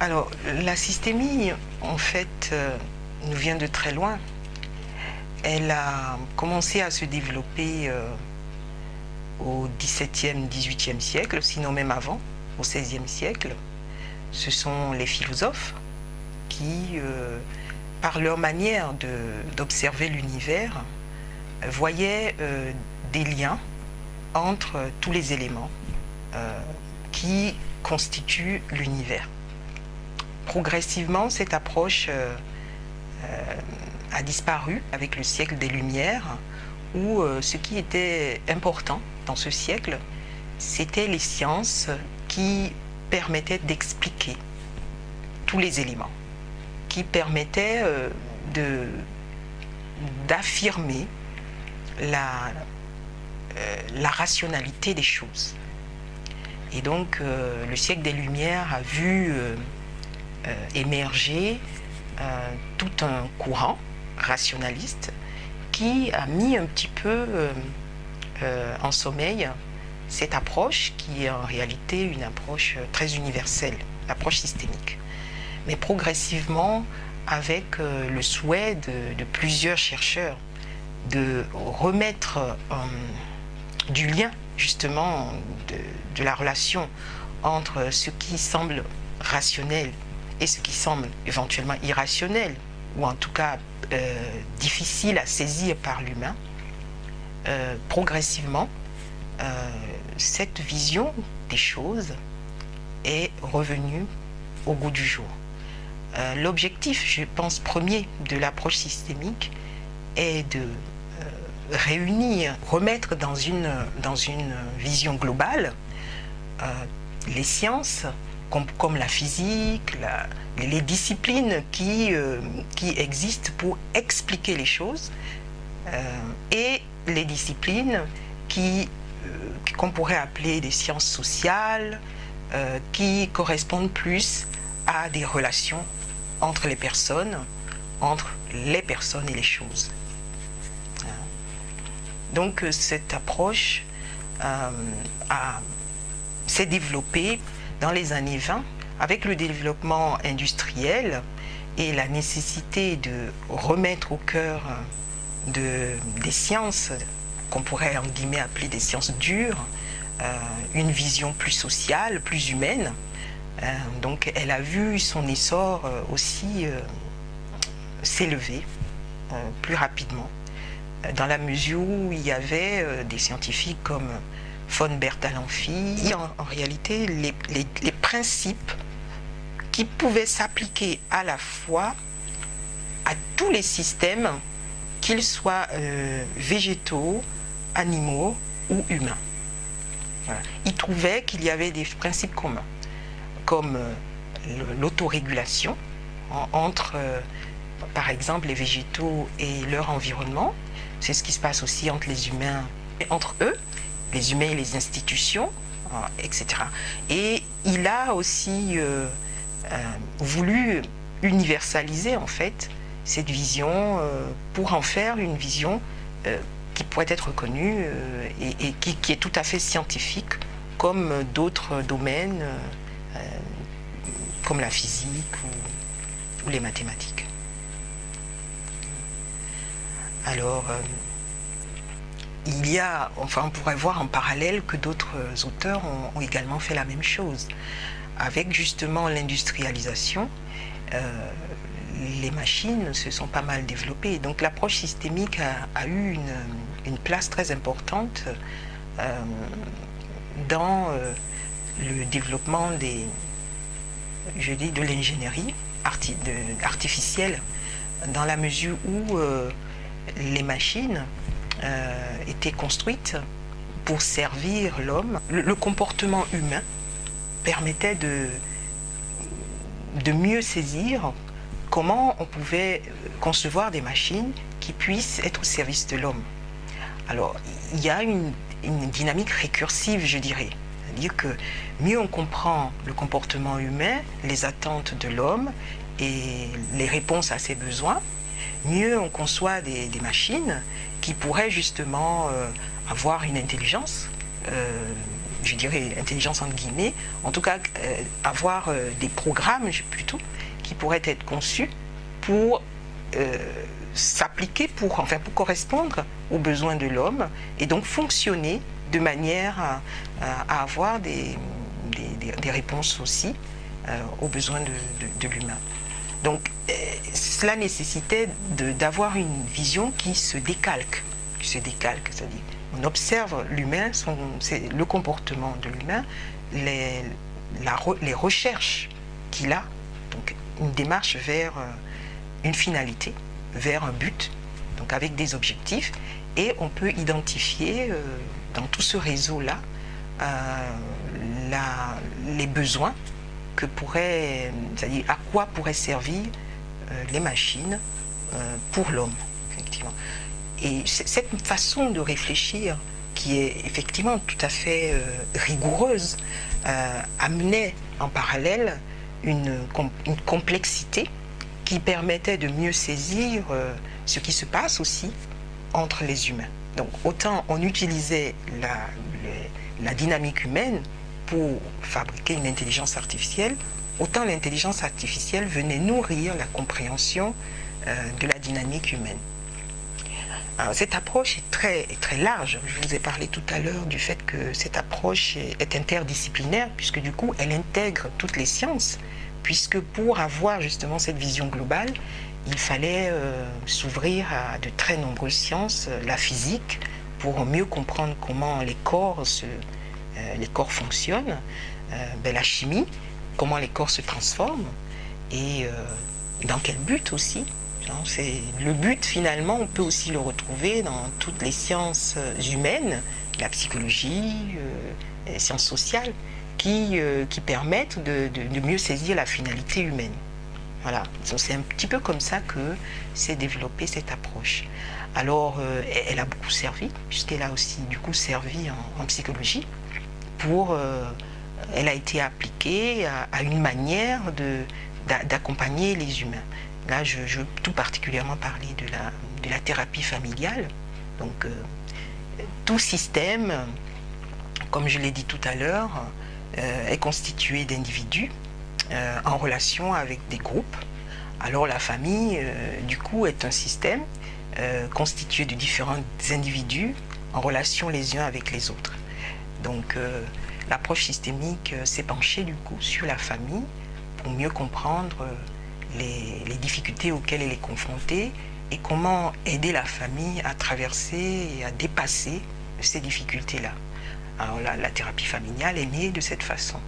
Alors, la systémie, en fait, nous vient de très loin. Elle a commencé à se développer au XVIIe, XVIIIe siècle, sinon même avant, au XVIe siècle. Ce sont les philosophes qui, par leur manière d'observer l'univers, voyaient des liens entre tous les éléments qui constituent l'univers. Progressivement, cette approche a disparu avec le siècle des Lumières, où ce qui était important dans ce siècle, c'était les sciences qui permettaient d'expliquer tous les éléments, qui permettaient d'affirmer la rationalité des choses. Et donc, le siècle des Lumières a vu émerger tout un courant rationaliste qui a mis un petit peu en sommeil cette approche qui est en réalité une approche très universelle, l'approche systémique. Mais progressivement, avec le souhait de plusieurs chercheurs de remettre du lien justement de la relation entre ce qui semble rationnel et ce qui semble éventuellement irrationnel, ou en tout cas difficile à saisir par l'humain, progressivement, cette vision des choses est revenue au goût du jour. L'objectif, je pense, premier de l'approche systémique est de réunir, remettre dans une vision globale les sciences comme la physique, les disciplines qui existent pour expliquer les choses et les disciplines qu'on pourrait appeler des sciences sociales, qui correspondent plus à des relations entre les personnes et les choses. Donc cette approche s'est développée dans les années 20 avec le développement industriel et la nécessité de remettre au cœur des sciences qu'on pourrait en guillemets appeler des sciences dures, une vision plus sociale, plus humaine. Donc elle a vu son essor aussi s'élever plus rapidement, dans la mesure où il y avait des scientifiques comme von Bertalanffy, en réalité les principes qui pouvaient s'appliquer à la fois à tous les systèmes, qu'ils soient végétaux, animaux ou humains. Voilà. Il trouvait qu'il y avait des principes communs, comme l'autorégulation entre, par exemple, les végétaux et leur environnement. C'est ce qui se passe aussi entre les humains et entre eux, les humains et les institutions, etc. Et il a aussi voulu universaliser, en fait, cette vision pour en faire une vision qui pourrait être reconnue et qui est tout à fait scientifique, comme d'autres domaines, comme la physique ou les mathématiques. Alors, on pourrait voir en parallèle que d'autres auteurs ont également fait la même chose. Avec justement l'industrialisation, les machines se sont pas mal développées. Donc l'approche systémique a eu une place très importante dans le développement de l'ingénierie artificielle, dans la mesure où les machines étaient construites pour servir l'homme. Le comportement humain permettait de mieux saisir comment on pouvait concevoir des machines qui puissent être au service de l'homme. Alors, il y a une dynamique récursive, je dirais. C'est-à-dire que mieux on comprend le comportement humain, les attentes de l'homme et les réponses à ses besoins, mieux on conçoit des machines qui pourraient justement avoir une intelligence je dirais intelligence entre guillemets, en tout cas avoir des programmes plutôt qui pourraient être conçus pour s'appliquer, pour correspondre aux besoins de l'homme et donc fonctionner de manière à avoir des réponses aussi aux besoins de l'humain. Donc cela nécessitait d'avoir une vision qui se décalque, c'est-à-dire on observe l'humain, le comportement de l'humain, les recherches qu'il a, donc une démarche vers une finalité, vers un but, donc avec des objectifs, et on peut identifier dans tout ce réseau-là les besoins que c'est-à-dire à quoi pourraient servir les machines pour l'homme, effectivement. Et cette façon de réfléchir, qui est effectivement tout à fait rigoureuse, amenait en parallèle une complexité qui permettait de mieux saisir ce qui se passe aussi entre les humains. Donc autant on utilisait la dynamique humaine pour fabriquer une intelligence artificielle, autant l'intelligence artificielle venait nourrir la compréhension de la dynamique humaine. Alors, cette approche est très large. Je vous ai parlé tout à l'heure du fait que cette approche est interdisciplinaire, puisque du coup, elle intègre toutes les sciences, puisque pour avoir justement cette vision globale, il fallait s'ouvrir à de très nombreuses sciences, la physique, pour mieux comprendre comment les corps fonctionnent, la chimie, comment les corps se transforment, et dans quel but aussi. Le but, finalement, on peut aussi le retrouver dans toutes les sciences humaines, la psychologie, les sciences sociales, qui permettent de mieux saisir la finalité humaine. Voilà, c'est un petit peu comme ça que s'est développée cette approche. Alors, elle a beaucoup servi, puisqu'elle a aussi du coup servi en psychologie. Elle a été appliquée à une manière d'accompagner les humains. Là, je veux tout particulièrement parler de la thérapie familiale. Donc, tout système, comme je l'ai dit tout à l'heure, est constitué d'individus en relation avec des groupes. Alors, la famille, du coup, est un système constitué de différents individus en relation les uns avec les autres. Donc, l'approche systémique s'est penchée, du coup, sur la famille pour mieux comprendre les difficultés auxquelles elle est confrontée et comment aider la famille à traverser et à dépasser ces difficultés-là. Alors la thérapie familiale est née de cette façon.